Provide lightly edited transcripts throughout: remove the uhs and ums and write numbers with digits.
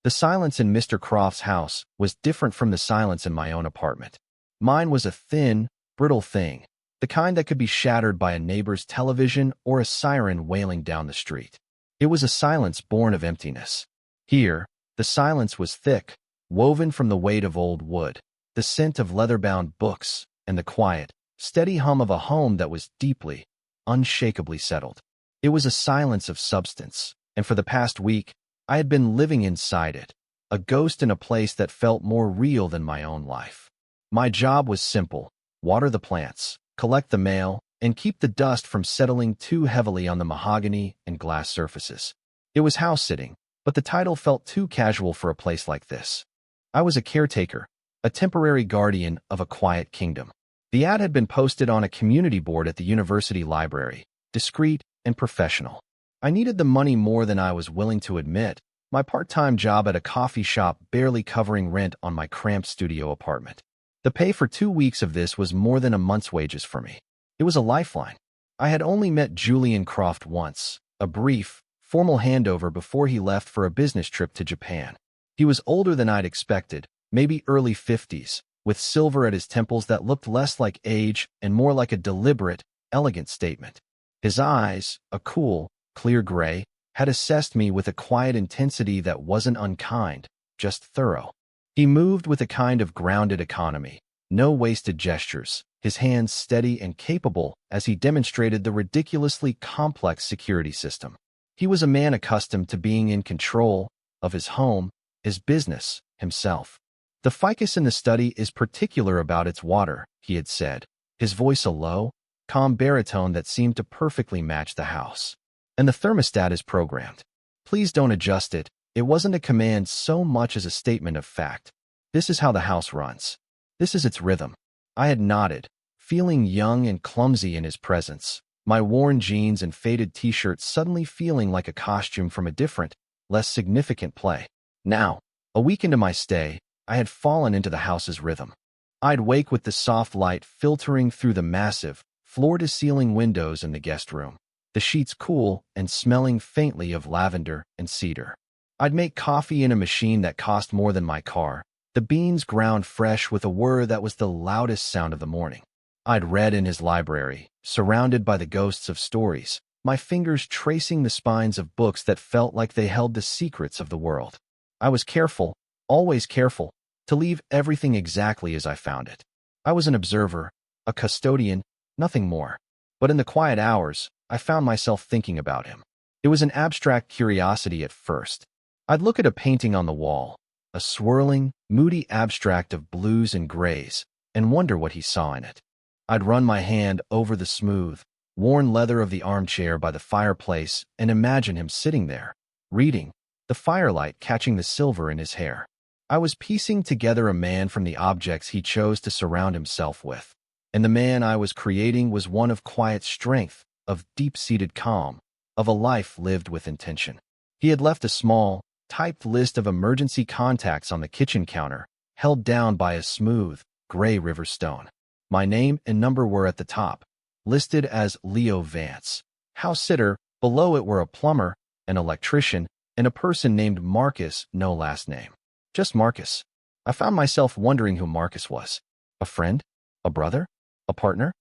The silence in Mr. Croft's house was different from the silence in my own apartment. Mine was a thin, brittle thing, the kind that could be shattered by a neighbor's television or a siren wailing down the street. It was a silence born of emptiness. Here, the silence was thick, woven from the weight of old wood, the scent of leather-bound books, and the quiet, steady hum of a home that was deeply, unshakably settled. It was a silence of substance, and for the past week, I had been living inside it, a ghost in a place that felt more real than my own life. My job was simple: water the plants, collect the mail, and keep the dust from settling too heavily on the mahogany and glass surfaces. It was house-sitting, but the title felt too casual for a place like this. I was a caretaker, a temporary guardian of a quiet kingdom. The ad had been posted on a community board at the university library, discreet and professional. I needed the money more than I was willing to admit, my part-time job at a coffee shop barely covering rent on my cramped studio apartment. The pay for 2 weeks of this was more than a month's wages for me. It was a lifeline. I had only met Julian Croft once, a brief, formal handover before he left for a business trip to Japan. He was older than I'd expected, maybe early 50s, with silver at his temples that looked less like age and more like a deliberate, elegant statement. His eyes, a cool, clear gray, had assessed me with a quiet intensity that wasn't unkind, just thorough. He moved with a kind of grounded economy, no wasted gestures, his hands steady and capable as he demonstrated the ridiculously complex security system. He was a man accustomed to being in control of his home, his business, himself. The ficus in the study is particular about its water, he had said, his voice a low, calm baritone that seemed to perfectly match the house. And the thermostat is programmed. Please don't adjust it. It wasn't a command so much as a statement of fact. This is how the house runs. This is its rhythm. I had nodded, feeling young and clumsy in his presence, my worn jeans and faded t-shirt suddenly feeling like a costume from a different, less significant play. Now, a week into my stay, I had fallen into the house's rhythm. I'd wake with the soft light filtering through the massive, floor-to-ceiling windows in the guest room, the sheets cool and smelling faintly of lavender and cedar. I'd make coffee in a machine that cost more than my car, the beans ground fresh with a whir that was the loudest sound of the morning. I'd read in his library, surrounded by the ghosts of stories, my fingers tracing the spines of books that felt like they held the secrets of the world. I was careful, always careful, to leave everything exactly as I found it. I was an observer, a custodian, nothing more. But in the quiet hours, I found myself thinking about him. It was an abstract curiosity at first. I'd look at a painting on the wall, a swirling, moody abstract of blues and grays, and wonder what he saw in it. I'd run my hand over the smooth, worn leather of the armchair by the fireplace and imagine him sitting there, reading, the firelight catching the silver in his hair. I was piecing together a man from the objects he chose to surround himself with, and the man I was creating was one of quiet strength, of deep-seated calm, of a life lived with intention. He had left a small, typed list of emergency contacts on the kitchen counter, held down by a smooth, gray river stone. My name and number were at the top, listed as Leo Vance, house sitter. Below it were a plumber, an electrician, and a person named Marcus, no last name. Just Marcus. I found myself wondering who Marcus was. A friend? A brother? A partner?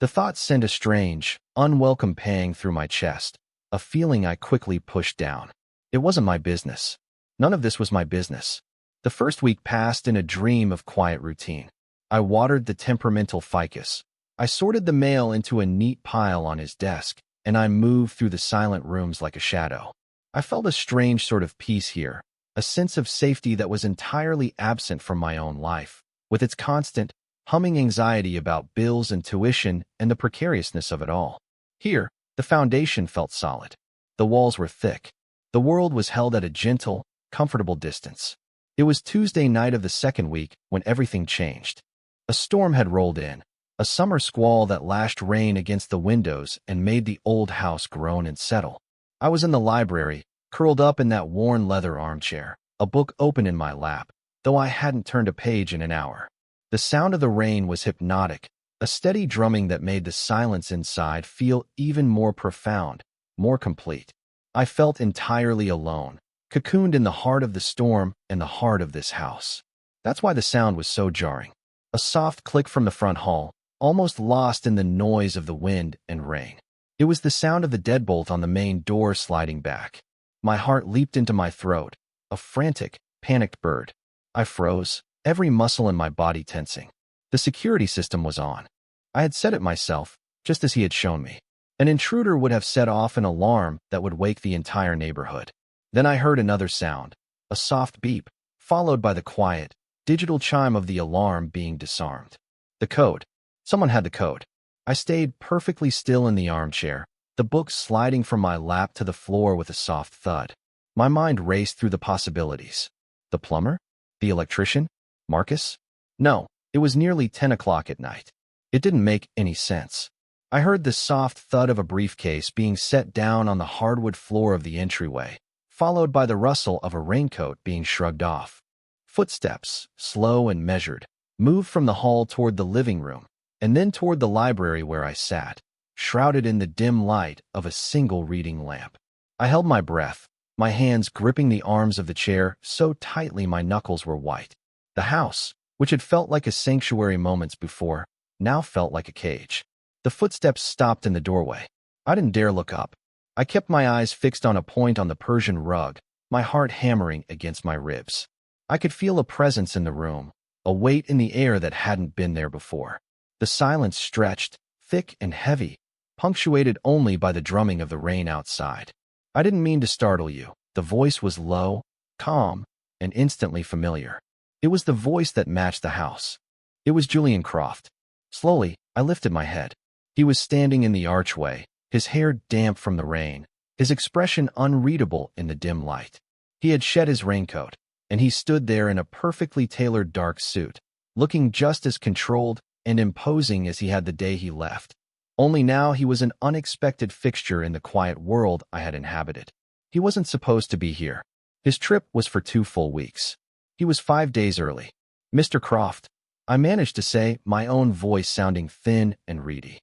The thought sent a strange, unwelcome pang through my chest, a feeling I quickly pushed down. It wasn't my business. None of this was my business. The first week passed in a dream of quiet routine. I watered the temperamental ficus. I sorted the mail into a neat pile on his desk, and I moved through the silent rooms like a shadow. I felt a strange sort of peace here, a sense of safety that was entirely absent from my own life, with its constant, humming anxiety about bills and tuition and the precariousness of it all. Here, the foundation felt solid. The walls were thick. The world was held at a gentle, comfortable distance. It was Tuesday night of the second week when everything changed. A storm had rolled in, a summer squall that lashed rain against the windows and made the old house groan and settle. I was in the library, curled up in that worn leather armchair, a book open in my lap, though I hadn't turned a page in an hour. The sound of the rain was hypnotic, a steady drumming that made the silence inside feel even more profound, more complete. I felt entirely alone, cocooned in the heart of the storm and the heart of this house. That's why the sound was so jarring. A soft click from the front hall, almost lost in the noise of the wind and rain. It was the sound of the deadbolt on the main door sliding back. My heart leaped into my throat, a frantic, panicked bird. I froze, every muscle in my body tensing. The security system was on. I had set it myself, just as he had shown me. An intruder would have set off an alarm that would wake the entire neighborhood. Then I heard another sound, a soft beep, followed by the quiet, digital chime of the alarm being disarmed. The code. Someone had the code. I stayed perfectly still in the armchair, the book sliding from my lap to the floor with a soft thud. My mind raced through the possibilities. The plumber? The electrician? Marcus? No, it was nearly 10 o'clock at night. It didn't make any sense. I heard the soft thud of a briefcase being set down on the hardwood floor of the entryway, followed by the rustle of a raincoat being shrugged off. Footsteps, slow and measured, moved from the hall toward the living room, and then toward the library where I sat, shrouded in the dim light of a single reading lamp. I held my breath, my hands gripping the arms of the chair so tightly my knuckles were white. The house, which had felt like a sanctuary moments before, now felt like a cage. The footsteps stopped in the doorway. I didn't dare look up. I kept my eyes fixed on a point on the Persian rug, my heart hammering against my ribs. I could feel a presence in the room, a weight in the air that hadn't been there before. The silence stretched, thick and heavy, punctuated only by the drumming of the rain outside. I didn't mean to startle you. The voice was low, calm, and instantly familiar. It was the voice that matched the house. It was Julian Croft. Slowly, I lifted my head. He was standing in the archway, his hair damp from the rain, his expression unreadable in the dim light. He had shed his raincoat, and he stood there in a perfectly tailored dark suit, looking just as controlled and imposing as he had the day he left. Only now he was an unexpected fixture in the quiet world I had inhabited. He wasn't supposed to be here. His trip was for 2 full weeks. He was 5 days early. Mr. Croft, I managed to say, my own voice sounding thin and reedy.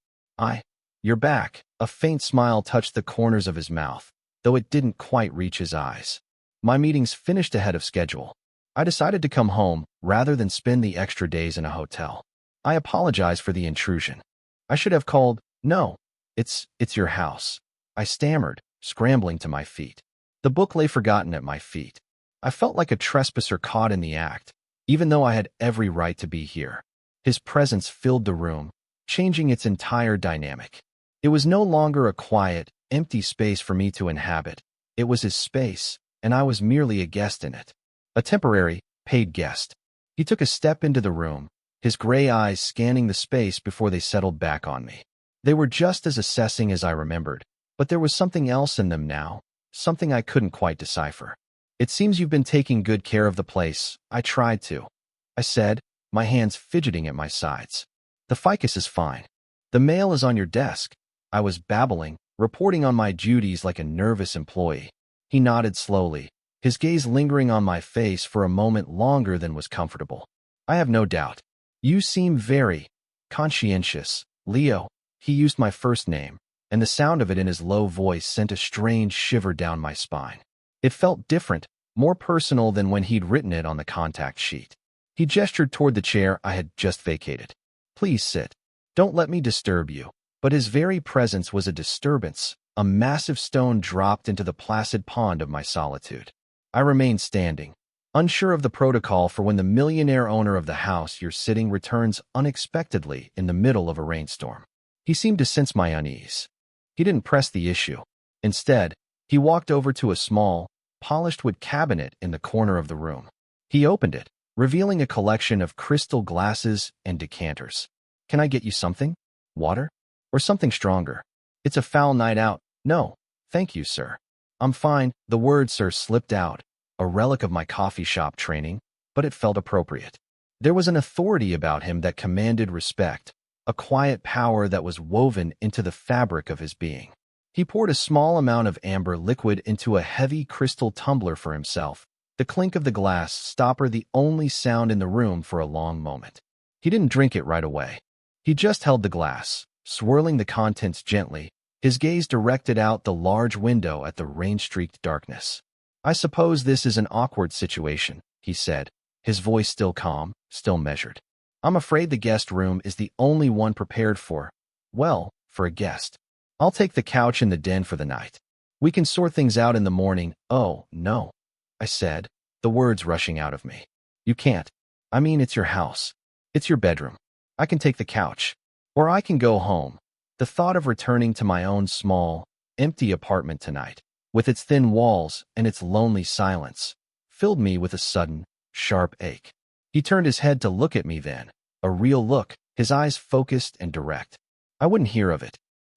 You're back. A faint smile touched the corners of his mouth, though it didn't quite reach his eyes. My meetings finished ahead of schedule. I decided to come home rather than spend the extra days in a hotel. I apologize for the intrusion. I should have called, no, it's your house. I stammered, scrambling to my feet. The book lay forgotten at my feet. I felt like a trespasser caught in the act, even though I had every right to be here. His presence filled the room, changing its entire dynamic. It was no longer a quiet, empty space for me to inhabit. It was his space, and I was merely a guest in it. A temporary, paid guest. He took a step into the room, his gray eyes scanning the space before they settled back on me. They were just as assessing as I remembered, but there was something else in them now, something I couldn't quite decipher. It seems you've been taking good care of the place. I tried to, I said, my hands fidgeting at my sides. The ficus is fine. The mail is on your desk. I was babbling, reporting on my duties like a nervous employee. He nodded slowly, his gaze lingering on my face for a moment longer than was comfortable. I have no doubt. You seem very conscientious, Leo. He used my first name, and the sound of it in his low voice sent a strange shiver down my spine. It felt different, more personal than when he'd written it on the contact sheet. He gestured toward the chair I had just vacated. Please sit. Don't let me disturb you. But his very presence was a disturbance, a massive stone dropped into the placid pond of my solitude. I remained standing, unsure of the protocol for when the millionaire owner of the house you're sitting returns unexpectedly in the middle of a rainstorm. He seemed to sense my unease. He didn't press the issue. Instead, he walked over to a small, polished wood cabinet in the corner of the room. He opened it, revealing a collection of crystal glasses and decanters. Can I get you something? Water? Or something stronger? It's a foul night out. No, thank you, sir. I'm fine. The word sir slipped out, a relic of my coffee shop training, but it felt appropriate. There was an authority about him that commanded respect, a quiet power that was woven into the fabric of his being. He poured a small amount of amber liquid into a heavy crystal tumbler for himself, the clink of the glass stopper the only sound in the room for a long moment. He didn't drink it right away. He just held the glass, swirling the contents gently, his gaze directed out the large window at the rain-streaked darkness. I suppose this is an awkward situation, he said, his voice still calm, still measured. I'm afraid the guest room is the only one prepared for a guest. I'll take the couch in the den for the night. We can sort things out in the morning. Oh, no, I said, the words rushing out of me. You can't. I mean, it's your house. It's your bedroom. I can take the couch. Or I can go home. The thought of returning to my own small, empty apartment tonight, with its thin walls and its lonely silence, filled me with a sudden, sharp ache. He turned his head to look at me then, a real look, his eyes focused and direct. I wouldn't hear of it.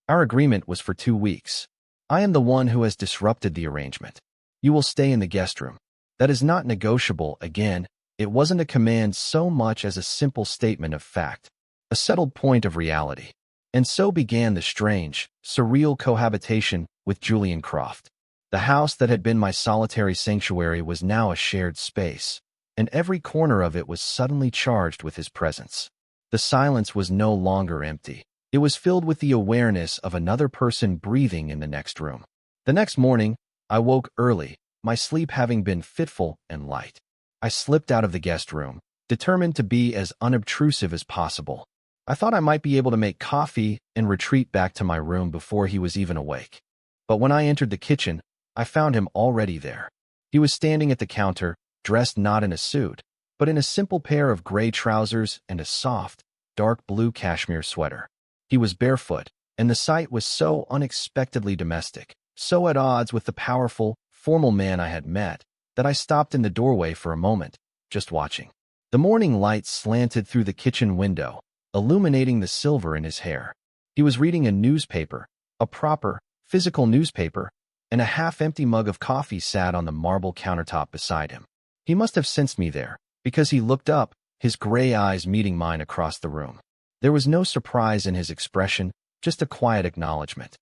Our agreement was for 2 weeks. I am the one who has disrupted the arrangement. You will stay in the guest room. That is not negotiable. Again, it wasn't a command so much as a simple statement of fact, a settled point of reality. And so began the strange, surreal cohabitation with Julian Croft. The house that had been my solitary sanctuary was now a shared space, and every corner of it was suddenly charged with his presence. The silence was no longer empty. It was filled with the awareness of another person breathing in the next room. The next morning, I woke early, my sleep having been fitful and light. I slipped out of the guest room, determined to be as unobtrusive as possible. I thought I might be able to make coffee and retreat back to my room before he was even awake. But when I entered the kitchen, I found him already there. He was standing at the counter, dressed not in a suit, but in a simple pair of gray trousers and a soft, dark blue cashmere sweater. He was barefoot, and the sight was so unexpectedly domestic, so at odds with the powerful, formal man I had met, that I stopped in the doorway for a moment, just watching. The morning light slanted through the kitchen window, illuminating the silver in his hair. He was reading a newspaper, a proper, physical newspaper, and a half-empty mug of coffee sat on the marble countertop beside him. He must have sensed me there, because he looked up, his gray eyes meeting mine across the room. There was no surprise in his expression, just a quiet acknowledgement.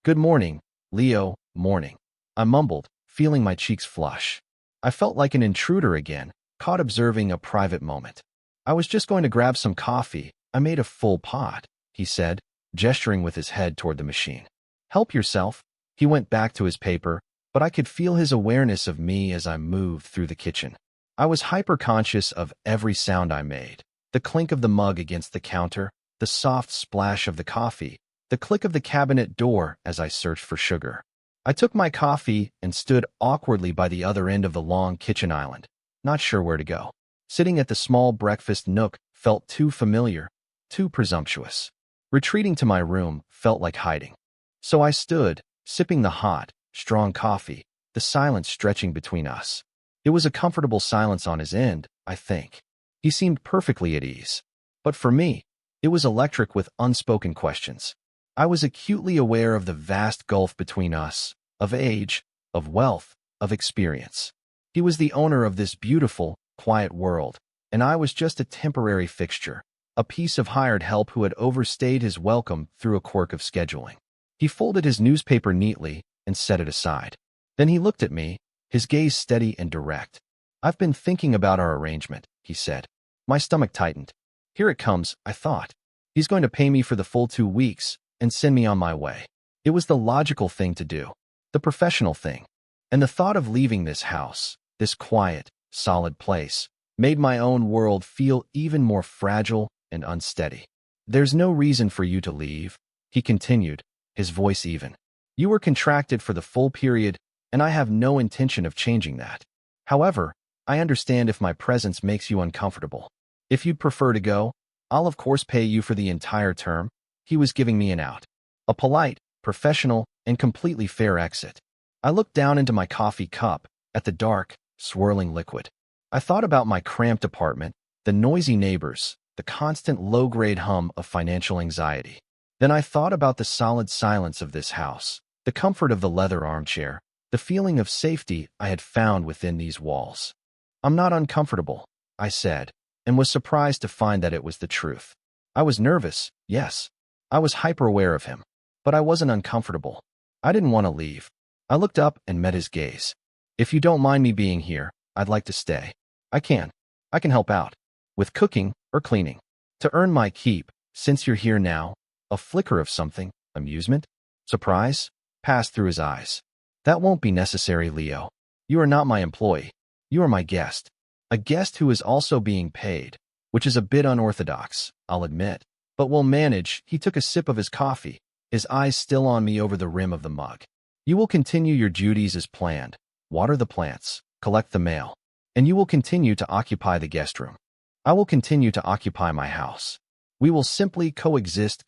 "Good morning, Leo, morning," I mumbled, feeling my cheeks flush. I felt like an intruder again, caught observing a private moment. "I was just going to grab some coffee. I made a full pot," he said, gesturing with his head toward the machine. "Help yourself." He went back to his paper, but I could feel his awareness of me as I moved through the kitchen. I was hyper-conscious of every sound I made. The clink of the mug against the counter, the soft splash of the coffee, the click of the cabinet door as I searched for sugar. I took my coffee and stood awkwardly by the other end of the long kitchen island, not sure where to go. Sitting at the small breakfast nook felt too familiar, too presumptuous. Retreating to my room felt like hiding. So I stood, sipping the hot, strong coffee, the silence stretching between us. It was a comfortable silence on his end, I think. He seemed perfectly at ease. But for me, it was electric with unspoken questions. I was acutely aware of the vast gulf between us, of age, of wealth, of experience. He was the owner of this beautiful, quiet world, and I was just a temporary fixture, a piece of hired help who had overstayed his welcome through a quirk of scheduling. He folded his newspaper neatly and set it aside. Then he looked at me, his gaze steady and direct. "I've been thinking about our arrangement," he said. My stomach tightened. Here it comes, I thought. He's going to pay me for the full 2 weeks and send me on my way. It was the logical thing to do, the professional thing. And the thought of leaving this house, this quiet, solid place, made my own world feel even more fragile and unsteady. "There's no reason for you to leave," he continued, his voice even. "You were contracted for the full period, and I have no intention of changing that. However, I understand if my presence makes you uncomfortable. If you'd prefer to go, I'll of course pay you for the entire term." He was giving me an out. A polite, professional, and completely fair exit. I looked down into my coffee cup, at the dark, swirling liquid. I thought about my cramped apartment, the noisy neighbors, the constant low-grade hum of financial anxiety. Then I thought about the solid silence of this house, the comfort of the leather armchair, the feeling of safety I had found within these walls. "I'm not uncomfortable," I said, and was surprised to find that it was the truth. I was nervous, yes. I was hyper-aware of him, but I wasn't uncomfortable. I didn't want to leave. I looked up and met his gaze. "If you don't mind me being here, I'd like to stay. I can help out. With cooking or cleaning. To earn my keep, since you're here now." A flicker of something, amusement, surprise, passed through his eyes. "That won't be necessary, Leo. You are not my employee. You are my guest. A guest who is also being paid, which is a bit unorthodox, I'll admit. But we'll manage. He took a sip of his coffee, his eyes still on me over the rim of the mug. You will continue your duties as planned. Water the plants, collect the mail, and you will continue to occupy the guest room. I will continue to occupy my house. We will simply coexist.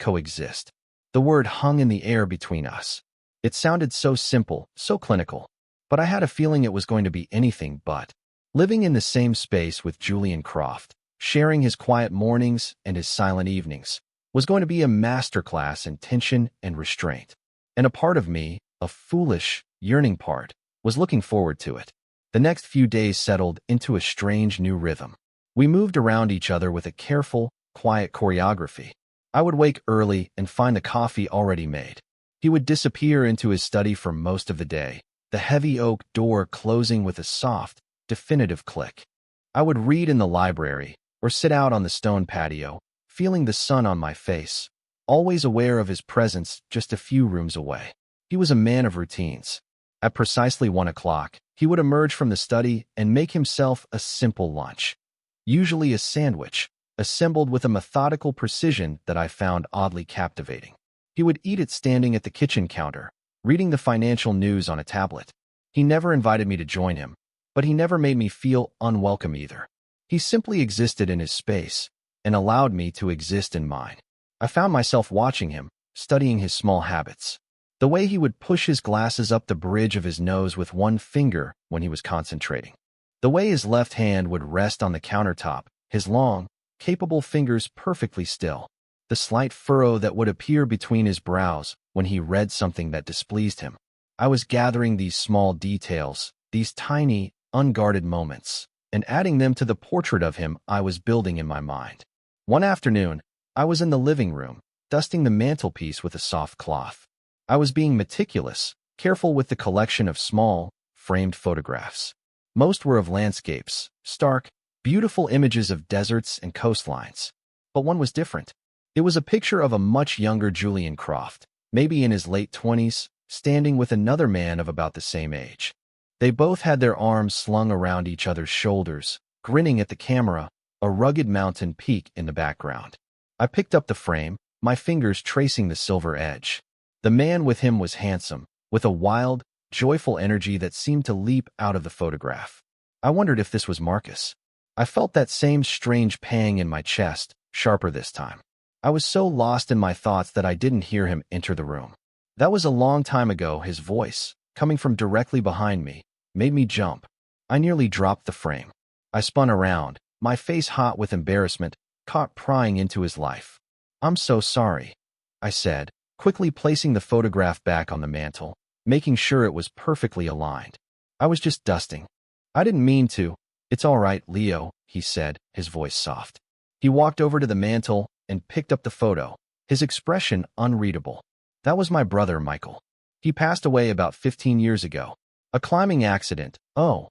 The word hung in the air between us. It sounded so simple, so clinical, but I had a feeling it was going to be anything but. Living in the same space with Julian Croft, sharing his quiet mornings and his silent evenings, was going to be a masterclass in tension and restraint. And a part of me, a foolish, yearning part, was looking forward to it. The next few days settled into a strange new rhythm. We moved around each other with a careful, quiet choreography. I would wake early and find the coffee already made. He would disappear into his study for most of the day, the heavy oak door closing with a soft, definitive click. I would read in the library or sit out on the stone patio, feeling the sun on my face, always aware of his presence just a few rooms away. He was a man of routines. At precisely 1 o'clock, he would emerge from the study and make himself a simple lunch, usually a sandwich, assembled with a methodical precision that I found oddly captivating. He would eat it standing at the kitchen counter, reading the financial news on a tablet. He never invited me to join him, but he never made me feel unwelcome either. He simply existed in his space and allowed me to exist in mine. I found myself watching him, studying his small habits. The way he would push his glasses up the bridge of his nose with one finger when he was concentrating. The way his left hand would rest on the countertop, his long, capable fingers perfectly still. The slight furrow that would appear between his brows when he read something that displeased him. I was gathering these small details, these tiny, unguarded moments, and adding them to the portrait of him I was building in my mind. One afternoon, I was in the living room, dusting the mantelpiece with a soft cloth. I was being meticulous, careful with the collection of small, framed photographs. Most were of landscapes, stark, beautiful images of deserts and coastlines. But one was different. It was a picture of a much younger Julian Croft, maybe in his late 20s, standing with another man of about the same age. They both had their arms slung around each other's shoulders, grinning at the camera, a rugged mountain peak in the background. I picked up the frame, my fingers tracing the silver edge. The man with him was handsome, with a wild, joyful energy that seemed to leap out of the photograph. I wondered if this was Marcus. I felt that same strange pang in my chest, sharper this time. I was so lost in my thoughts that I didn't hear him enter the room. That was a long time ago. His voice, coming from directly behind me, made me jump. I nearly dropped the frame. I spun around, my face hot with embarrassment, caught prying into his life. "I'm so sorry," I said, quickly placing the photograph back on the mantel, making sure it was perfectly aligned. "I was just dusting. I didn't mean to." "It's all right, Leo," he said, his voice soft. He walked over to the mantel and picked up the photo, his expression unreadable. "That was my brother, Michael. He passed away about 15 years ago. A climbing accident." "Oh,"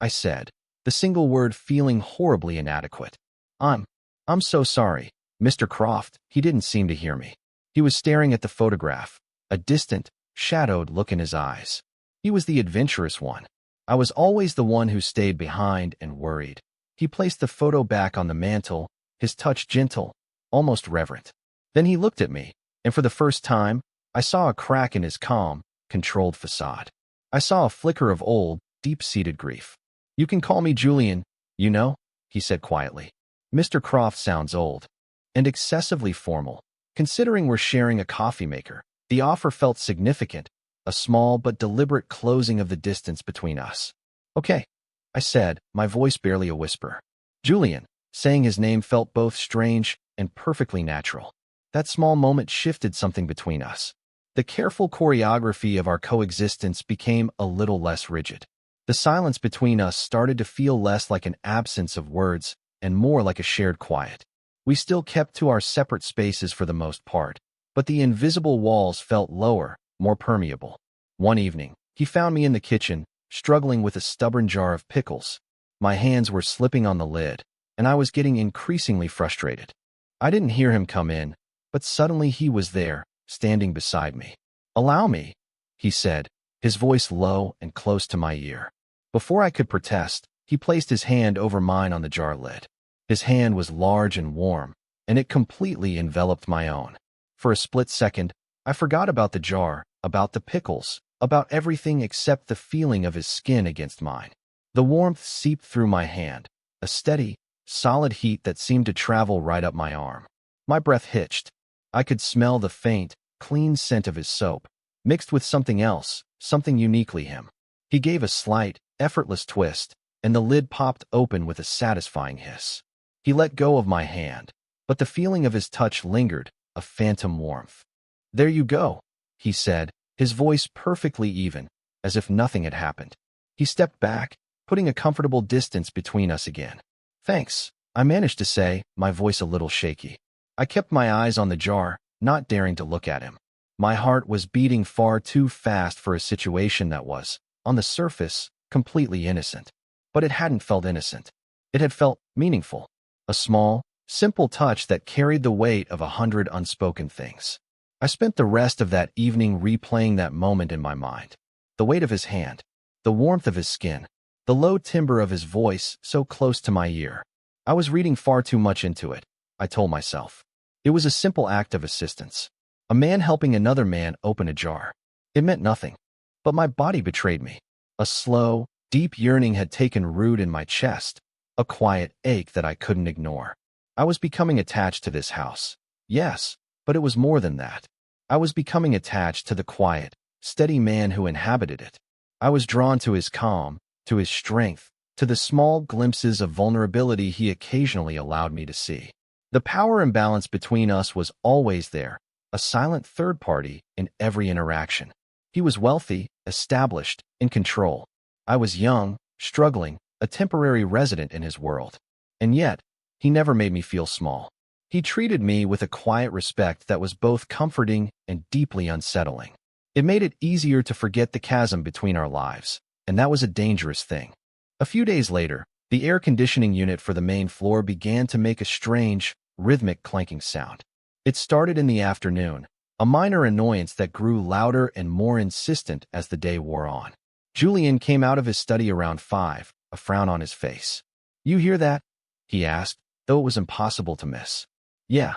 I said, the single word feeling horribly inadequate. I'm so sorry, Mr. Croft." He didn't seem to hear me. He was staring at the photograph, a distant, shadowed look in his eyes. He was the adventurous one. I was always the one who stayed behind and worried. He placed the photo back on the mantel, his touch gentle, almost reverent. Then he looked at me, and for the first time, I saw a crack in his calm, controlled facade. I saw a flicker of old, deep-seated grief. "You can call me Julian, you know," he said quietly. "Mr. Croft sounds old and excessively formal. Considering we're sharing a coffee maker, the offer felt significant, a small but deliberate closing of the distance between us. "Okay," I said, my voice barely a whisper. Julian, saying his name felt both strange and perfectly natural. That small moment shifted something between us. The careful choreography of our coexistence became a little less rigid. The silence between us started to feel less like an absence of words and more like a shared quiet. We still kept to our separate spaces for the most part, but the invisible walls felt lower, more permeable. One evening, he found me in the kitchen, struggling with a stubborn jar of pickles. My hands were slipping on the lid, and I was getting increasingly frustrated. I didn't hear him come in, but suddenly he was there, standing beside me. "Allow me," he said, his voice low and close to my ear. Before I could protest, he placed his hand over mine on the jar lid. His hand was large and warm, and it completely enveloped my own. For a split second, I forgot about the jar, about the pickles, about everything except the feeling of his skin against mine. The warmth seeped through my hand, a steady, solid heat that seemed to travel right up my arm. My breath hitched. I could smell the faint, clean scent of his soap, mixed with something else, something uniquely him. He gave a slight, effortless twist, and the lid popped open with a satisfying hiss. He let go of my hand, but the feeling of his touch lingered, a phantom warmth. "There you go," he said, his voice perfectly even, as if nothing had happened. He stepped back, putting a comfortable distance between us again. "Thanks," I managed to say, my voice a little shaky. I kept my eyes on the jar, not daring to look at him. My heart was beating far too fast for a situation that was, on the surface, completely innocent. But it hadn't felt innocent. It had felt meaningful. A small, simple touch that carried the weight of 100 unspoken things. I spent the rest of that evening replaying that moment in my mind. The weight of his hand, the warmth of his skin, the low timbre of his voice so close to my ear. I was reading far too much into it, I told myself. It was a simple act of assistance. A man helping another man open a jar. It meant nothing. But my body betrayed me. A slow, deep yearning had taken root in my chest, a quiet ache that I couldn't ignore. I was becoming attached to this house. Yes, but it was more than that. I was becoming attached to the quiet, steady man who inhabited it. I was drawn to his calm, to his strength, to the small glimpses of vulnerability he occasionally allowed me to see. The power imbalance between us was always there, a silent third party in every interaction. He was wealthy, established, in control. I was young, struggling, a temporary resident in his world. And yet, he never made me feel small. He treated me with a quiet respect that was both comforting and deeply unsettling. It made it easier to forget the chasm between our lives, and that was a dangerous thing. A few days later, the air conditioning unit for the main floor began to make a strange, rhythmic clanking sound. It started in the afternoon, a minor annoyance that grew louder and more insistent as the day wore on. Julian came out of his study around 5, a frown on his face. "You hear that?" he asked, though it was impossible to miss. "Yeah,"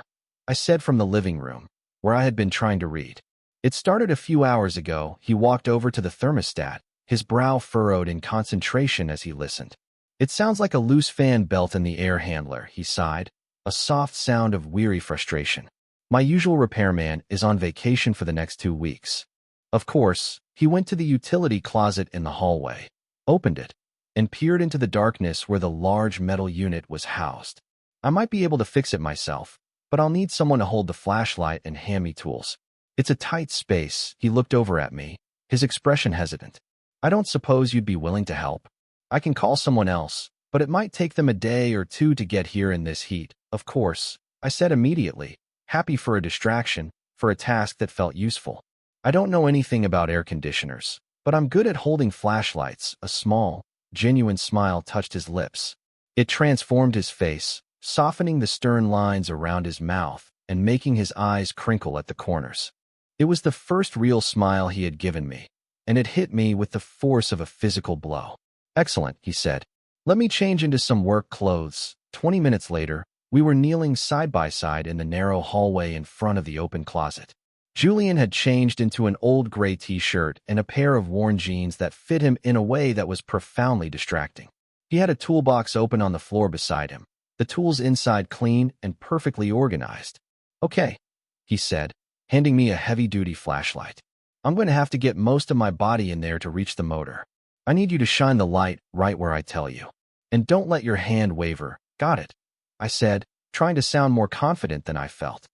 I said from the living room, where I had been trying to read. "It started a few hours ago." He walked over to the thermostat, his brow furrowed in concentration as he listened. "It sounds like a loose fan belt in the air handler," he sighed, a soft sound of weary frustration. "My usual repairman is on vacation for the next 2 weeks." Of course, he went to the utility closet in the hallway, opened it, and peered into the darkness where the large metal unit was housed. "I might be able to fix it myself, but I'll need someone to hold the flashlight and hand me tools. It's a tight space." He looked over at me, his expression hesitant. "I don't suppose you'd be willing to help? I can call someone else, but it might take them a day or two to get here in this heat." "Of course," I said immediately, happy for a distraction, for a task that felt useful. "I don't know anything about air conditioners, but I'm good at holding flashlights." A small, genuine smile touched his lips. It transformed his face, softening the stern lines around his mouth and making his eyes crinkle at the corners. It was the first real smile he had given me, and it hit me with the force of a physical blow. "Excellent," he said. "Let me change into some work clothes." 20 minutes later, we were kneeling side by side in the narrow hallway in front of the open closet. Julian had changed into an old gray t-shirt and a pair of worn jeans that fit him in a way that was profoundly distracting. He had a toolbox open on the floor beside him, the tools inside clean and perfectly organized. "Okay," he said, handing me a heavy-duty flashlight. "I'm going to have to get most of my body in there to reach the motor. I need you to shine the light right where I tell you. And don't let your hand waver." "Got it," I said, trying to sound more confident than I felt.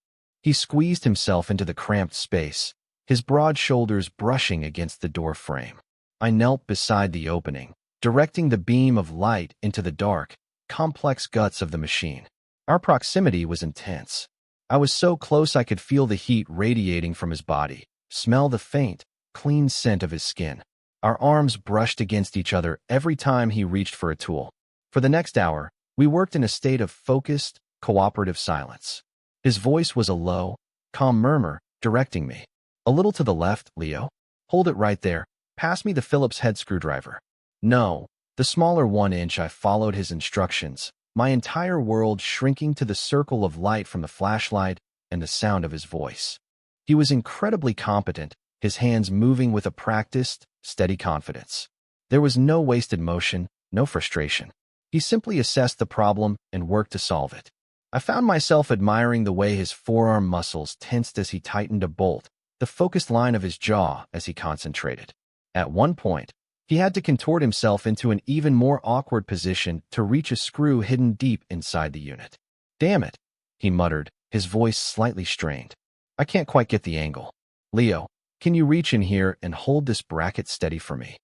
He squeezed himself into the cramped space, his broad shoulders brushing against the door frame. I knelt beside the opening, directing the beam of light into the dark, complex guts of the machine. Our proximity was intense. I was so close I could feel the heat radiating from his body, smell the faint, clean scent of his skin. Our arms brushed against each other every time he reached for a tool. For the next hour, we worked in a state of focused, cooperative silence. His voice was a low, calm murmur, directing me. "A little to the left, Leo. Hold it right there. Pass me the Phillips head screwdriver." "No," The smaller 1 inch, I followed his instructions, my entire world shrinking to the circle of light from the flashlight and the sound of his voice. He was incredibly competent, his hands moving with a practiced, steady confidence. There was no wasted motion, no frustration. He simply assessed the problem and worked to solve it. I found myself admiring the way his forearm muscles tensed as he tightened a bolt, the focused line of his jaw as he concentrated. At one point, he had to contort himself into an even more awkward position to reach a screw hidden deep inside the unit. "Damn it," he muttered, his voice slightly strained. "I can't quite get the angle. Leo, can you reach in here and hold this bracket steady for me?"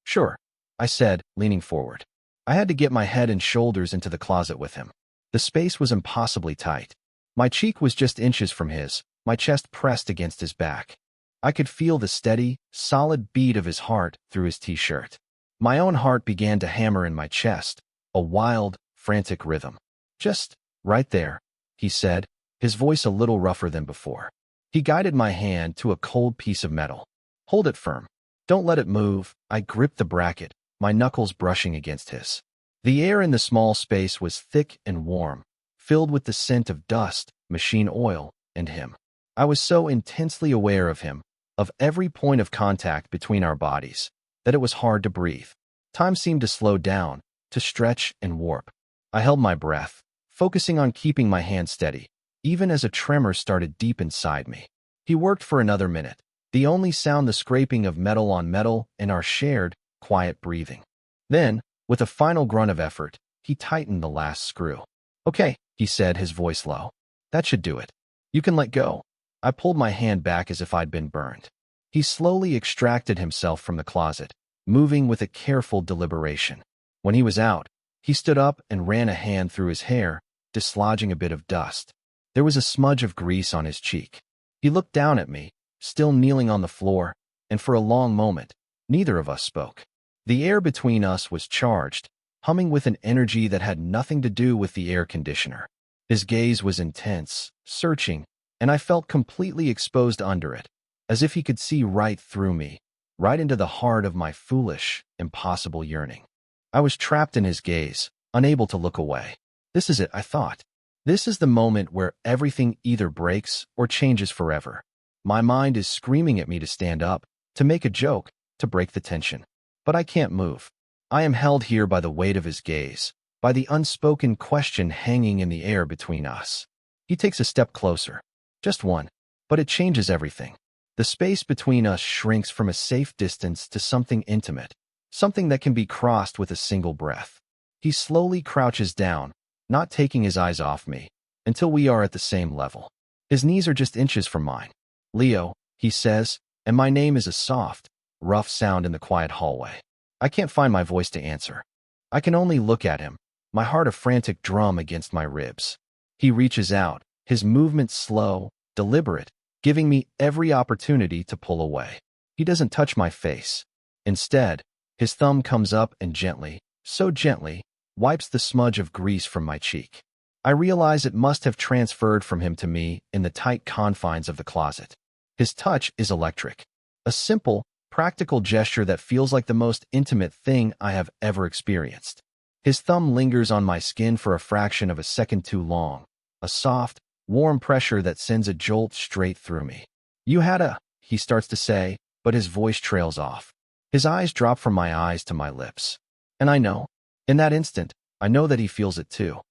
"Sure," I said, leaning forward. I had to get my head and shoulders into the closet with him. The space was impossibly tight. My cheek was just inches from his, my chest pressed against his back. I could feel the steady, solid beat of his heart through his t-shirt. My own heart began to hammer in my chest, a wild, frantic rhythm. "Just right there," he said, his voice a little rougher than before. He guided my hand to a cold piece of metal. "Hold it firm. Don't let it move." I gripped the bracket, my knuckles brushing against his. The air in the small space was thick and warm, filled with the scent of dust, machine oil, and him. I was so intensely aware of him, of every point of contact between our bodies, that it was hard to breathe. Time seemed to slow down, to stretch and warp. I held my breath, focusing on keeping my hand steady, even as a tremor started deep inside me. He worked for another minute, the only sound the scraping of metal on metal and our shared, quiet breathing. Then, with a final grunt of effort, he tightened the last screw. "Okay," he said, his voice low. "That should do it. You can let go." I pulled my hand back as if I'd been burned. He slowly extracted himself from the closet, moving with a careful deliberation. When he was out, he stood up and ran a hand through his hair, dislodging a bit of dust. There was a smudge of grease on his cheek. He looked down at me, still kneeling on the floor, and for a long moment, neither of us spoke. The air between us was charged, humming with an energy that had nothing to do with the air conditioner. His gaze was intense, searching, and I felt completely exposed under it, as if he could see right through me, right into the heart of my foolish, impossible yearning. I was trapped in his gaze, unable to look away. This is it, I thought. This is the moment where everything either breaks or changes forever. My mind is screaming at me to stand up, to make a joke, to break the tension. But I can't move. I am held here by the weight of his gaze, by the unspoken question hanging in the air between us. He takes a step closer. Just one. But it changes everything. The space between us shrinks from a safe distance to something intimate, something that can be crossed with a single breath. He slowly crouches down, not taking his eyes off me, until we are at the same level. His knees are just inches from mine. "Leo," he says, and my name is a soft, rough sound in the quiet hallway. I can't find my voice to answer. I can only look at him, my heart a frantic drum against my ribs. He reaches out, his movements slow, deliberate, giving me every opportunity to pull away. He doesn't touch my face. Instead, his thumb comes up and gently, so gently, wipes the smudge of grease from my cheek. I realize it must have transferred from him to me in the tight confines of the closet. His touch is electric. A simple, practical gesture that feels like the most intimate thing I have ever experienced. His thumb lingers on my skin for a fraction of a second too long, a soft, warm pressure that sends a jolt straight through me. "You had a," he starts to say, but his voice trails off. His eyes drop from my eyes to my lips. And I know, in that instant, I know that he feels it too.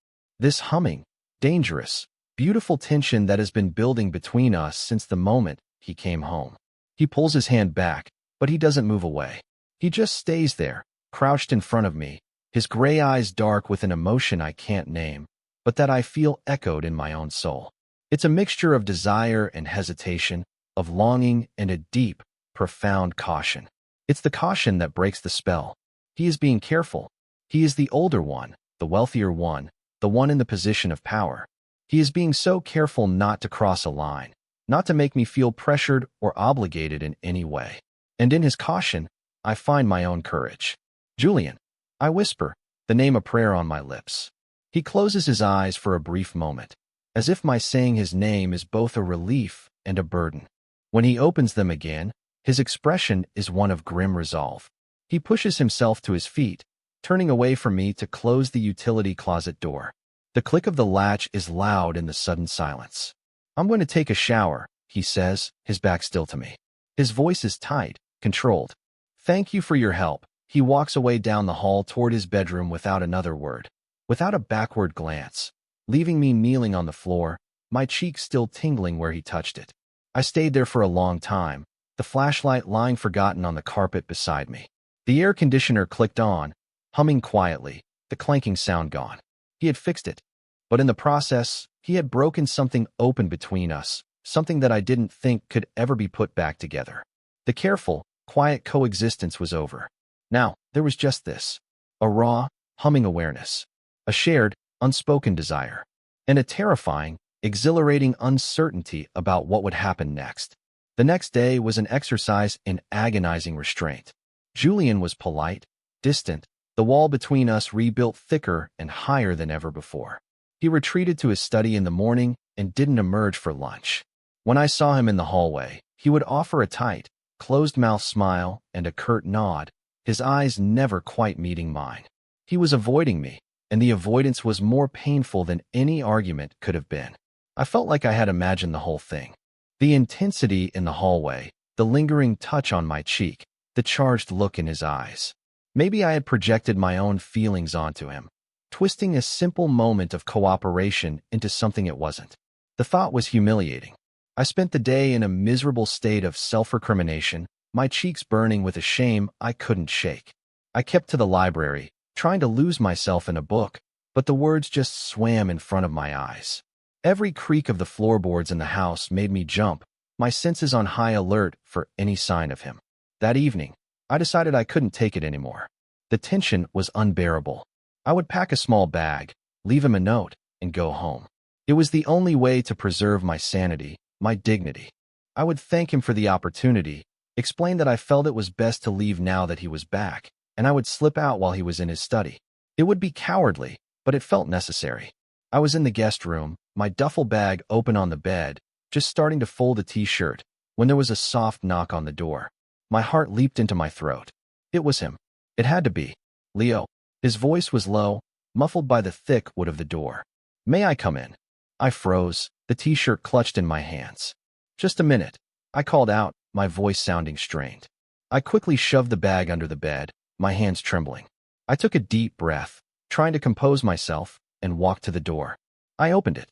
This humming, dangerous, beautiful tension that has been building between us since the moment he came home. He pulls his hand back, but he doesn't move away. He just stays there, crouched in front of me, his gray eyes dark with an emotion I can't name, but that I feel echoed in my own soul. It's a mixture of desire and hesitation, of longing and a deep, profound caution. It's the caution that breaks the spell. He is being careful. He is the older one, the wealthier one, the one in the position of power. He is being so careful not to cross a line, not to make me feel pressured or obligated in any way. And in his caution, I find my own courage. "Julian," I whisper, the name a prayer on my lips. He closes his eyes for a brief moment, as if my saying his name is both a relief and a burden. When he opens them again, his expression is one of grim resolve. He pushes himself to his feet, turning away from me to close the utility closet door. The click of the latch is loud in the sudden silence. "I'm going to take a shower," he says, his back still to me. His voice is tight, controlled. "Thank you for your help." He walks away down the hall toward his bedroom without another word, without a backward glance, leaving me kneeling on the floor, my cheek still tingling where he touched it. I stayed there for a long time, the flashlight lying forgotten on the carpet beside me. The air conditioner clicked on, humming quietly, the clanking sound gone. He had fixed it. But in the process, he had broken something open between us, something that I didn't think could ever be put back together. The careful, quiet coexistence was over. Now, there was just this. A raw, humming awareness. A shared, unspoken desire. And a terrifying, exhilarating uncertainty about what would happen next. The next day was an exercise in agonizing restraint. Julian was polite, distant, the wall between us rebuilt thicker and higher than ever before. He retreated to his study in the morning and didn't emerge for lunch. When I saw him in the hallway, he would offer a tight, closed-mouth smile and a curt nod, his eyes never quite meeting mine. He was avoiding me, and the avoidance was more painful than any argument could have been. I felt like I had imagined the whole thing. The intensity in the hallway, the lingering touch on my cheek, the charged look in his eyes. Maybe I had projected my own feelings onto him, twisting a simple moment of cooperation into something it wasn't. The thought was humiliating. I spent the day in a miserable state of self-recrimination, my cheeks burning with a shame I couldn't shake. I kept to the library, trying to lose myself in a book, but the words just swam in front of my eyes. Every creak of the floorboards in the house made me jump, my senses on high alert for any sign of him. That evening, I decided I couldn't take it anymore. The tension was unbearable. I would pack a small bag, leave him a note, and go home. It was the only way to preserve my sanity, my dignity. I would thank him for the opportunity, explain that I felt it was best to leave now that he was back, and I would slip out while he was in his study. It would be cowardly, but it felt necessary. I was in the guest room, my duffel bag open on the bed, just starting to fold a t-shirt, when there was a soft knock on the door. My heart leaped into my throat. It was him. It had to be. Leo. His voice was low, muffled by the thick wood of the door. "May I come in?" I froze, the t-shirt clutched in my hands. "Just a minute," I called out, my voice sounding strained. I quickly shoved the bag under the bed, my hands trembling. I took a deep breath, trying to compose myself, and walked to the door. I opened it.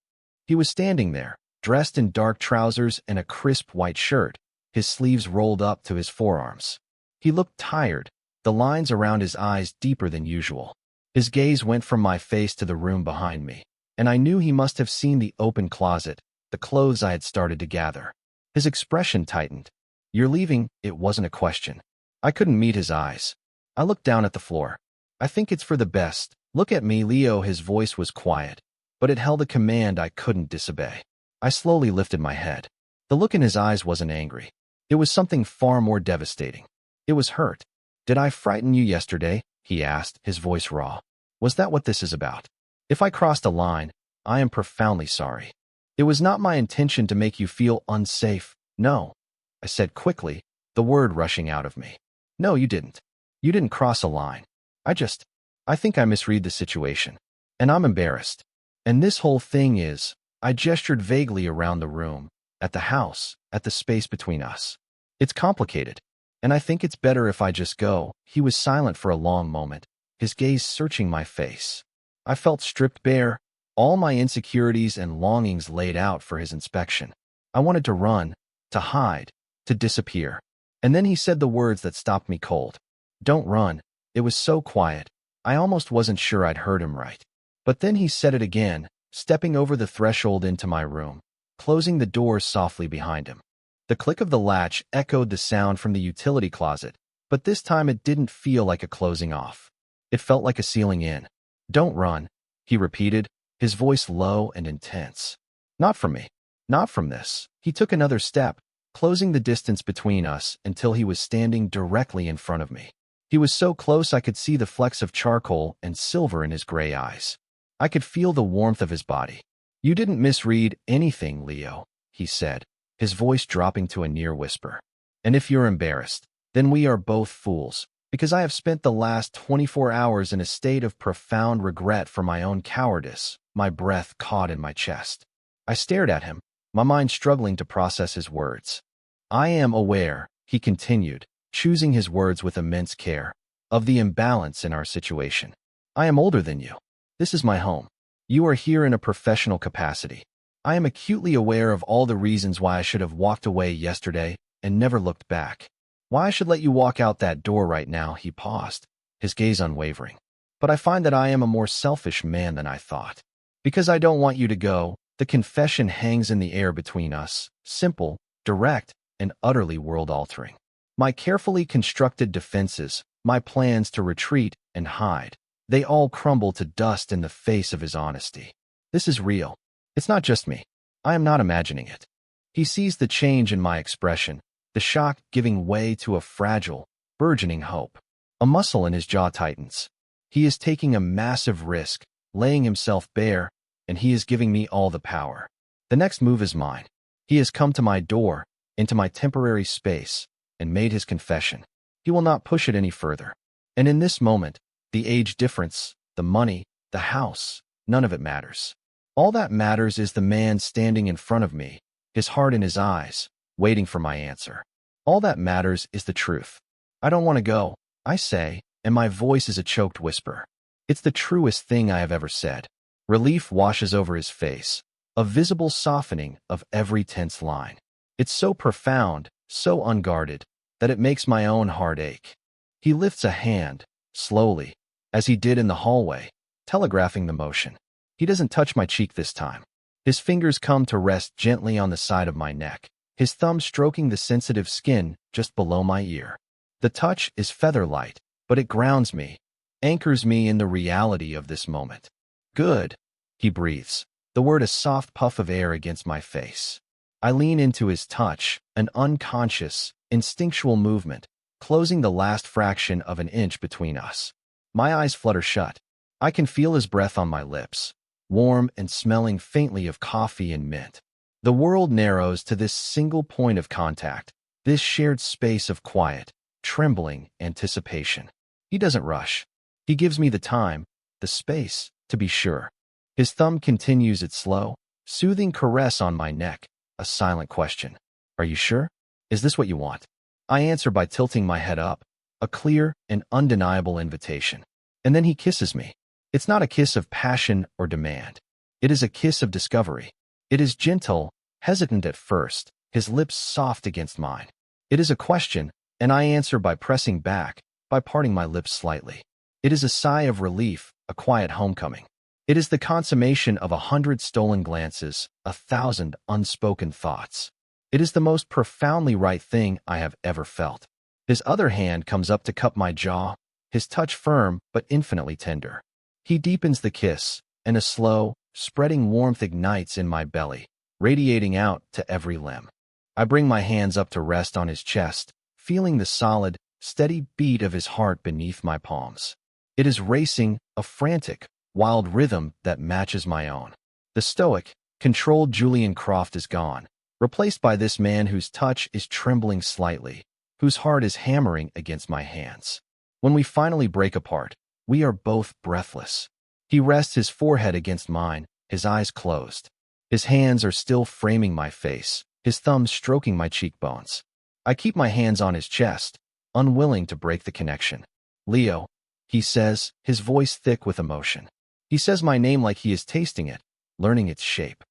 He was standing there, dressed in dark trousers and a crisp white shirt, his sleeves rolled up to his forearms. He looked tired, the lines around his eyes deeper than usual. His gaze went from my face to the room behind me, and I knew he must have seen the open closet, the clothes I had started to gather. His expression tightened. "You're leaving?" It wasn't a question. I couldn't meet his eyes. I looked down at the floor. "I think it's for the best. Look at me, Leo." His voice was quiet, but it held a command I couldn't disobey. I slowly lifted my head. The look in his eyes wasn't angry. It was something far more devastating. It was hurt. "Did I frighten you yesterday?" he asked, his voice raw. "Was that what this is about? If I crossed a line, I am profoundly sorry. It was not my intention to make you feel unsafe. No," I said quickly, the word rushing out of me. "No, you didn't. You didn't cross a line. I think I misread the situation. And I'm embarrassed. And this whole thing is," I gestured vaguely around the room, at the house, at the space between us. "It's complicated. And I think it's better if I just go." He was silent for a long moment, his gaze searching my face. I felt stripped bare, all my insecurities and longings laid out for his inspection. I wanted to run, to hide, to disappear. And then he said the words that stopped me cold. "Don't run." It was so quiet, I almost wasn't sure I'd heard him right. But then he said it again, stepping over the threshold into my room, closing the door softly behind him. The click of the latch echoed the sound from the utility closet, but this time it didn't feel like a closing off. It felt like a sealing in. "Don't run," he repeated, his voice low and intense. "Not from me. Not from this." He took another step, closing the distance between us until he was standing directly in front of me. He was so close I could see the flecks of charcoal and silver in his gray eyes. I could feel the warmth of his body. "You didn't misread anything, Leo," he said, his voice dropping to a near whisper. "And if you're embarrassed, then we are both fools, Because I have spent the last 24 hours in a state of profound regret for my own cowardice, my breath caught in my chest. I stared at him, my mind struggling to process his words. I am aware, he continued, choosing his words with immense care, of the imbalance in our situation. I am older than you. This is my home. You are here in a professional capacity. I am acutely aware of all the reasons why I should have walked away yesterday and never looked back. Why I should let you walk out that door right now, he paused, his gaze unwavering. But I find that I am a more selfish man than I thought. Because I don't want you to go, the confession hangs in the air between us, simple, direct, and utterly world-altering. My carefully constructed defenses, my plans to retreat and hide, they all crumble to dust in the face of his honesty. This is real. It's not just me. I am not imagining it. He sees the change in my expression, the shock giving way to a fragile, burgeoning hope. A muscle in his jaw tightens. He is taking a massive risk, laying himself bare, and he is giving me all the power. The next move is mine. He has come to my door, into my temporary space, and made his confession. He will not push it any further. And in this moment, the age difference, the money, the house, none of it matters. All that matters is the man standing in front of me, his heart in his eyes, waiting for my answer. All that matters is the truth. I don't want to go, I say, and my voice is a choked whisper. It's the truest thing I have ever said. Relief washes over his face, a visible softening of every tense line. It's so profound, so unguarded, that it makes my own heart ache. He lifts a hand, slowly, as he did in the hallway, telegraphing the motion. He doesn't touch my cheek this time. His fingers come to rest gently on the side of my neck, his thumb stroking the sensitive skin just below my ear. The touch is feather-light, but it grounds me, anchors me in the reality of this moment. Good, he breathes, the word a soft puff of air against my face. I lean into his touch, an unconscious, instinctual movement, closing the last fraction of an inch between us. My eyes flutter shut. I can feel his breath on my lips, warm and smelling faintly of coffee and mint. The world narrows to this single point of contact, this shared space of quiet, trembling anticipation. He doesn't rush. He gives me the time, the space, to be sure. His thumb continues its slow, soothing caress on my neck, a silent question. Are you sure? Is this what you want? I answer by tilting my head up, a clear and undeniable invitation. And then he kisses me. It's not a kiss of passion or demand. It is a kiss of discovery. It is gentle, hesitant at first, his lips soft against mine. It is a question, and I answer by pressing back, by parting my lips slightly. It is a sigh of relief, a quiet homecoming. It is the consummation of 100 stolen glances, 1,000 unspoken thoughts. It is the most profoundly right thing I have ever felt. His other hand comes up to cup my jaw, his touch firm but infinitely tender. He deepens the kiss, and a slow, spreading warmth ignites in my belly, radiating out to every limb. I bring my hands up to rest on his chest, feeling the solid, steady beat of his heart beneath my palms. It is racing, a frantic, wild rhythm that matches my own. The stoic, controlled Julian Croft is gone, replaced by this man whose touch is trembling slightly, whose heart is hammering against my hands. When we finally break apart, we are both breathless. He rests his forehead against mine, his eyes closed. His hands are still framing my face, his thumbs stroking my cheekbones. I keep my hands on his chest, unwilling to break the connection. Leo, he says, his voice thick with emotion. He says my name like he is tasting it, learning its shape.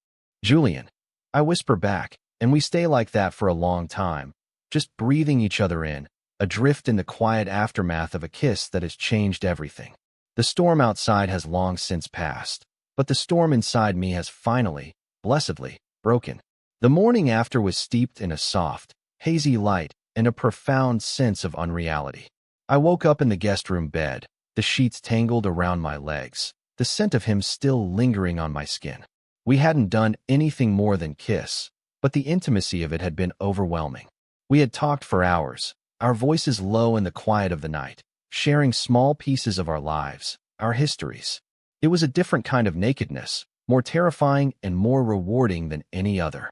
Julian, I whisper back, and we stay like that for a long time, just breathing each other in, adrift in the quiet aftermath of a kiss that has changed everything. The storm outside has long since passed, but the storm inside me has finally, blessedly, broken. The morning after was steeped in a soft, hazy light and a profound sense of unreality. I woke up in the guest room bed, the sheets tangled around my legs, the scent of him still lingering on my skin. We hadn't done anything more than kiss, but the intimacy of it had been overwhelming. We had talked for hours, our voices low in the quiet of the night, sharing small pieces of our lives, our histories. It was a different kind of nakedness, more terrifying and more rewarding than any other.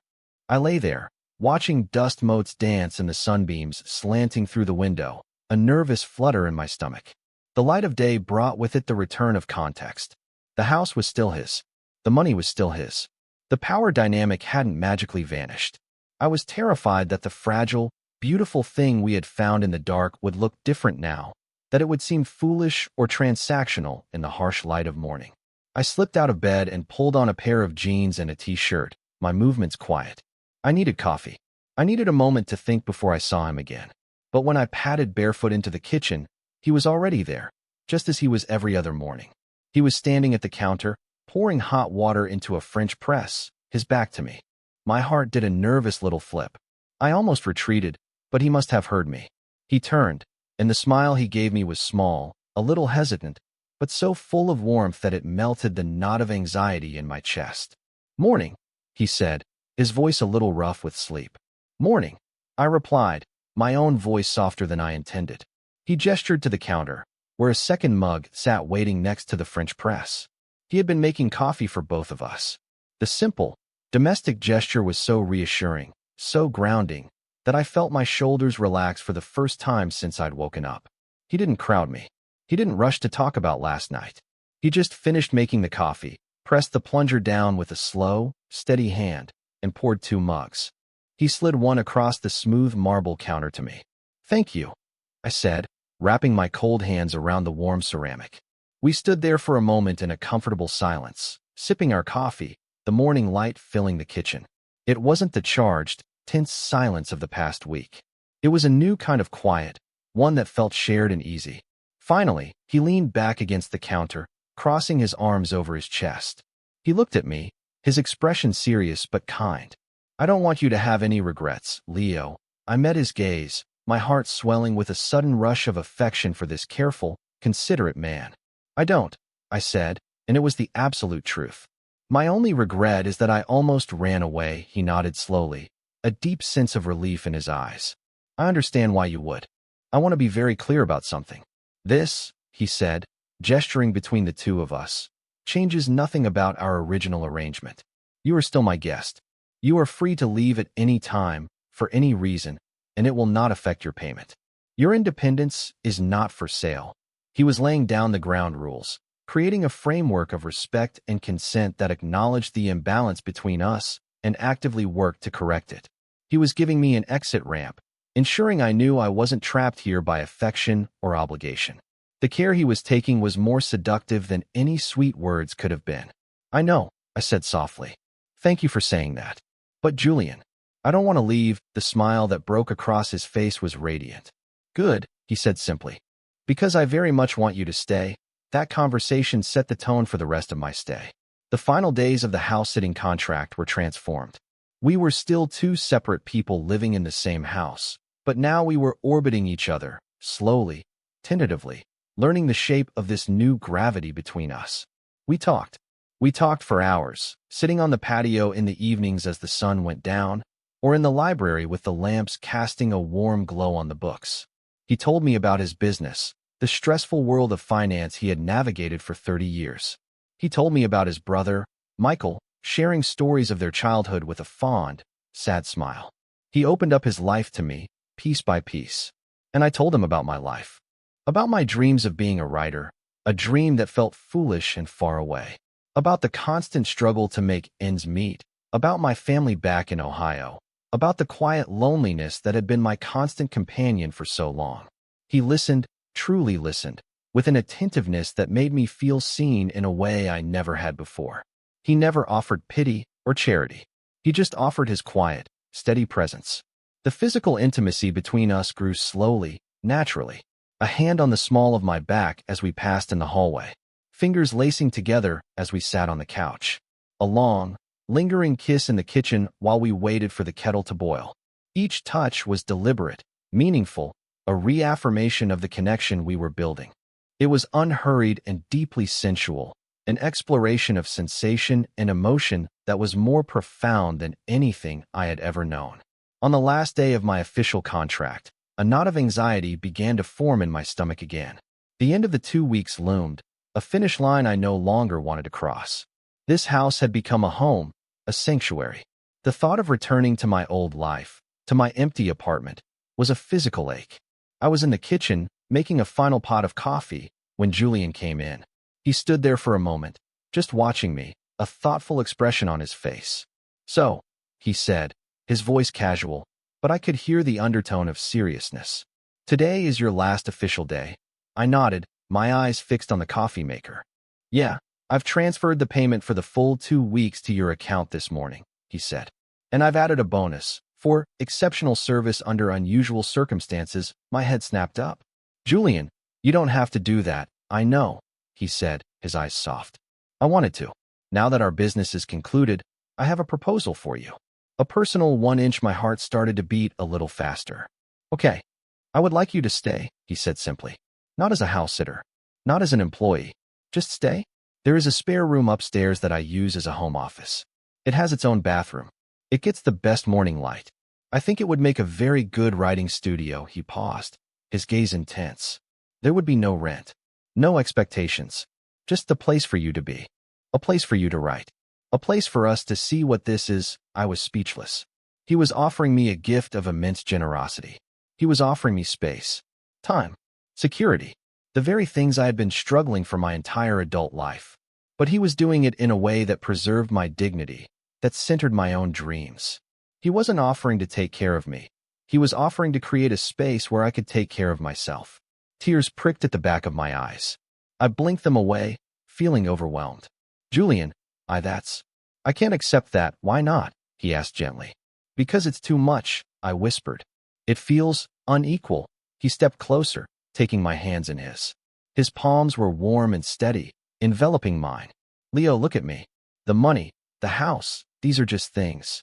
I lay there, watching dust motes dance in the sunbeams slanting through the window, a nervous flutter in my stomach. The light of day brought with it the return of context. The house was still his. The money was still his. The power dynamic hadn't magically vanished. I was terrified that the fragile, beautiful thing we had found in the dark would look different now, that it would seem foolish or transactional in the harsh light of morning. I slipped out of bed and pulled on a pair of jeans and a t-shirt, my movements quiet. I needed coffee. I needed a moment to think before I saw him again. But when I padded barefoot into the kitchen, he was already there, just as he was every other morning. He was standing at the counter, pouring hot water into a French press, his back to me. My heart did a nervous little flip. I almost retreated, but he must have heard me. He turned, and the smile he gave me was small, a little hesitant, but so full of warmth that it melted the knot of anxiety in my chest. "Morning," he said, his voice a little rough with sleep. "Morning," I replied, my own voice softer than I intended. He gestured to the counter, where a second mug sat waiting next to the French press. He had been making coffee for both of us. The simple, domestic gesture was so reassuring, so grounding, that I felt my shoulders relax for the first time since I'd woken up. He didn't crowd me. He didn't rush to talk about last night. He just finished making the coffee, pressed the plunger down with a slow, steady hand, and poured 2 mugs. He slid one across the smooth marble counter to me. "Thank you," I said, wrapping my cold hands around the warm ceramic. We stood there for a moment in a comfortable silence, sipping our coffee, the morning light filling the kitchen. It wasn't the charged, tense silence of the past week. It was a new kind of quiet, one that felt shared and easy. Finally, he leaned back against the counter, crossing his arms over his chest. He looked at me, his expression serious but kind. "I don't want you to have any regrets, Leo." I met his gaze, my heart swelling with a sudden rush of affection for this careful, considerate man. "I don't," I said, and it was the absolute truth. "My only regret is that I almost ran away," he nodded slowly, a deep sense of relief in his eyes. "I understand why you would. I want to be very clear about something. This," he said, gesturing between the two of us, "changes nothing about our original arrangement. You are still my guest. You are free to leave at any time, for any reason, and it will not affect your payment. Your independence is not for sale." He was laying down the ground rules, creating a framework of respect and consent that acknowledged the imbalance between us and actively worked to correct it. He was giving me an exit ramp, ensuring I knew I wasn't trapped here by affection or obligation. The care he was taking was more seductive than any sweet words could have been. "I know," I said softly. "Thank you for saying that. But Julian, I don't want to leave." The smile that broke across his face was radiant. "Good," he said simply. "Because I very much want you to stay." That conversation set the tone for the rest of my stay. The final days of the house-sitting contract were transformed. We were still 2 separate people living in the same house, but now we were orbiting each other, slowly, tentatively, learning the shape of this new gravity between us. We talked. We talked for hours, sitting on the patio in the evenings as the sun went down, or in the library with the lamps casting a warm glow on the books. He told me about his business, the stressful world of finance he had navigated for 30 years. He told me about his brother, Michael, sharing stories of their childhood with a fond, sad smile. He opened up his life to me, piece by piece. And I told him about my life. About my dreams of being a writer, a dream that felt foolish and far away. About the constant struggle to make ends meet. About my family back in Ohio. About the quiet loneliness that had been my constant companion for so long. He listened, truly listened, with an attentiveness that made me feel seen in a way I never had before. He never offered pity or charity. He just offered his quiet, steady presence. The physical intimacy between us grew slowly, naturally. A hand on the small of my back as we passed in the hallway. Fingers lacing together as we sat on the couch. A long, lingering kiss in the kitchen while we waited for the kettle to boil. Each touch was deliberate, meaningful, a reaffirmation of the connection we were building. It was unhurried and deeply sensual, an exploration of sensation and emotion that was more profound than anything I had ever known. On the last day of my official contract, a knot of anxiety began to form in my stomach again. The end of the 2 weeks loomed, a finish line I no longer wanted to cross. This house had become a home, a sanctuary. The thought of returning to my old life, to my empty apartment, was a physical ache. I was in the kitchen, making a final pot of coffee, when Julian came in. He stood there for a moment, just watching me, a thoughtful expression on his face. "So," he said, his voice casual, but I could hear the undertone of seriousness. "Today is your last official day." I nodded, my eyes fixed on the coffee maker. "Yeah, I've transferred the payment for the full 2 weeks to your account this morning," he said. "And I've added a bonus for exceptional service under unusual circumstances." My head snapped up. "Julian, you don't have to do that, I know," he said, his eyes soft. "I wanted to. Now that our business is concluded, I have a proposal for you." A personal 1 inch. My heart started to beat a little faster. "Okay, I would like you to stay," he said simply. "Not as a house sitter, not as an employee. Just stay. There is a spare room upstairs that I use as a home office. It has its own bathroom. It gets the best morning light. I think it would make a very good writing studio." He paused, his gaze intense. "There would be no rent, no expectations, just the place for you to be, a place for you to write, a place for us to see what this is." I was speechless. He was offering me a gift of immense generosity. He was offering me space, time, security, the very things I had been struggling for my entire adult life. But he was doing it in a way that preserved my dignity, that centered my own dreams. He wasn't offering to take care of me. He was offering to create a space where I could take care of myself. Tears pricked at the back of my eyes. I blinked them away, feeling overwhelmed. "Julian, I can't accept that." "Why not?" he asked gently. "Because it's too much," I whispered. "It feels unequal." He stepped closer, taking my hands in his. His palms were warm and steady, enveloping mine. "Leo, look at me. The money, the house, these are just things.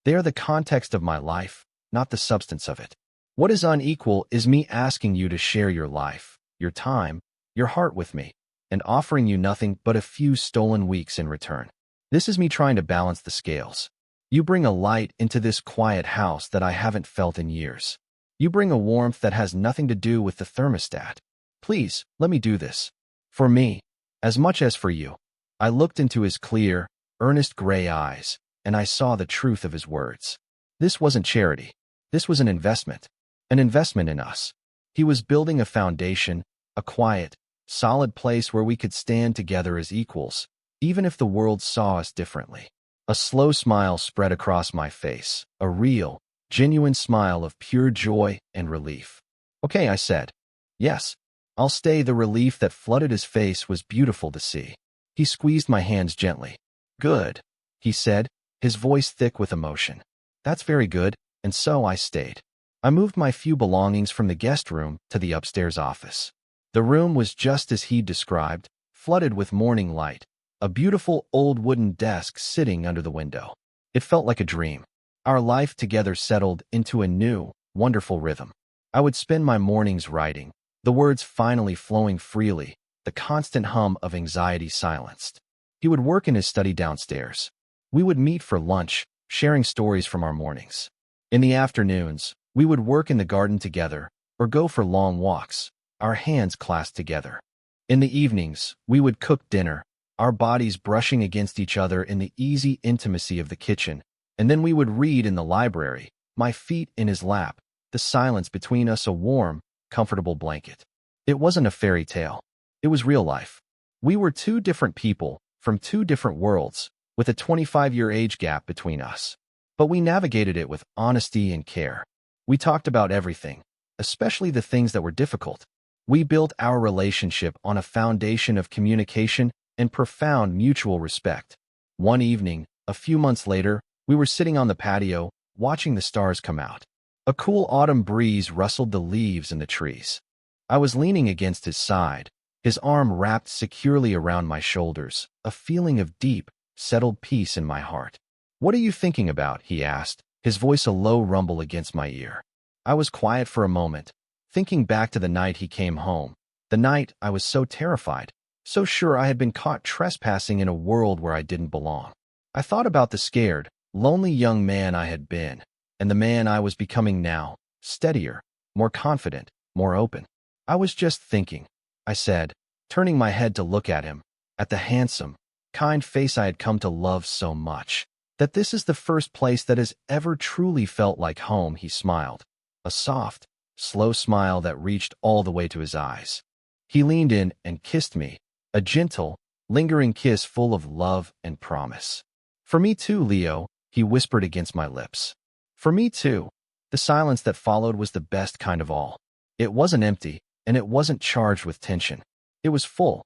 They are the context of my life, not the substance of it. What is unequal is me asking you to share your life, your time, your heart with me, and offering you nothing but a few stolen weeks in return. This is me trying to balance the scales. You bring a light into this quiet house that I haven't felt in years. You bring a warmth that has nothing to do with the thermostat. Please, let me do this. For me, as much as for you." I looked into his clear, earnest gray eyes, and I saw the truth of his words. This wasn't charity. This was an investment in us. He was building a foundation, a quiet, solid place where we could stand together as equals, even if the world saw us differently. A slow smile spread across my face, a real, genuine smile of pure joy and relief. "Okay," I said. "Yes, I'll stay." The relief that flooded his face was beautiful to see. He squeezed my hands gently. "Good," he said, his voice thick with emotion. "That's very good," and so I stayed. I moved my few belongings from the guest room to the upstairs office. The room was just as he'd described, flooded with morning light, a beautiful old wooden desk sitting under the window. It felt like a dream. Our life together settled into a new, wonderful rhythm. I would spend my mornings writing, the words finally flowing freely, the constant hum of anxiety silenced. He would work in his study downstairs. We would meet for lunch, sharing stories from our mornings. In the afternoons, we would work in the garden together or go for long walks, our hands clasped together. In the evenings, we would cook dinner, our bodies brushing against each other in the easy intimacy of the kitchen, and then we would read in the library, my feet in his lap, the silence between us a warm, comfortable blanket. It wasn't a fairy tale. It was real life. We were two different people, from two different worlds, with a 25-year age gap between us. But we navigated it with honesty and care. We talked about everything, especially the things that were difficult. We built our relationship on a foundation of communication and profound mutual respect. One evening, a few months later, we were sitting on the patio, watching the stars come out. A cool autumn breeze rustled the leaves in the trees. I was leaning against his side, his arm wrapped securely around my shoulders, a feeling of deep, settled peace in my heart. "What are you thinking about?" he asked, his voice a low rumble against my ear. I was quiet for a moment, thinking back to the night he came home, the night I was so terrified, so sure I had been caught trespassing in a world where I didn't belong. I thought about the scared, lonely young man I had been, and the man I was becoming now, steadier, more confident, more open. "I was just thinking," I said, turning my head to look at him, at the handsome, kind face I had come to love so much, "that this is the first place that has ever truly felt like home." He smiled, a soft, slow smile that reached all the way to his eyes. He leaned in and kissed me, a gentle, lingering kiss full of love and promise. "For me too, Leo," he whispered against my lips. "For me too." The silence that followed was the best kind of all. It wasn't empty, and it wasn't charged with tension. It was full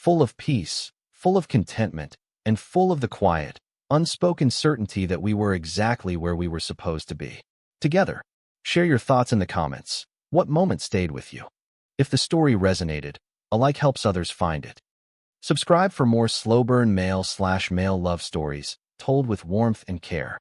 of peace, full of contentment, and full of the quiet, unspoken certainty that we were exactly where we were supposed to be. Together. Share your thoughts in the comments. What moment stayed with you? If the story resonated, a like helps others find it. Subscribe for more slow burn male/male love stories told with warmth and care.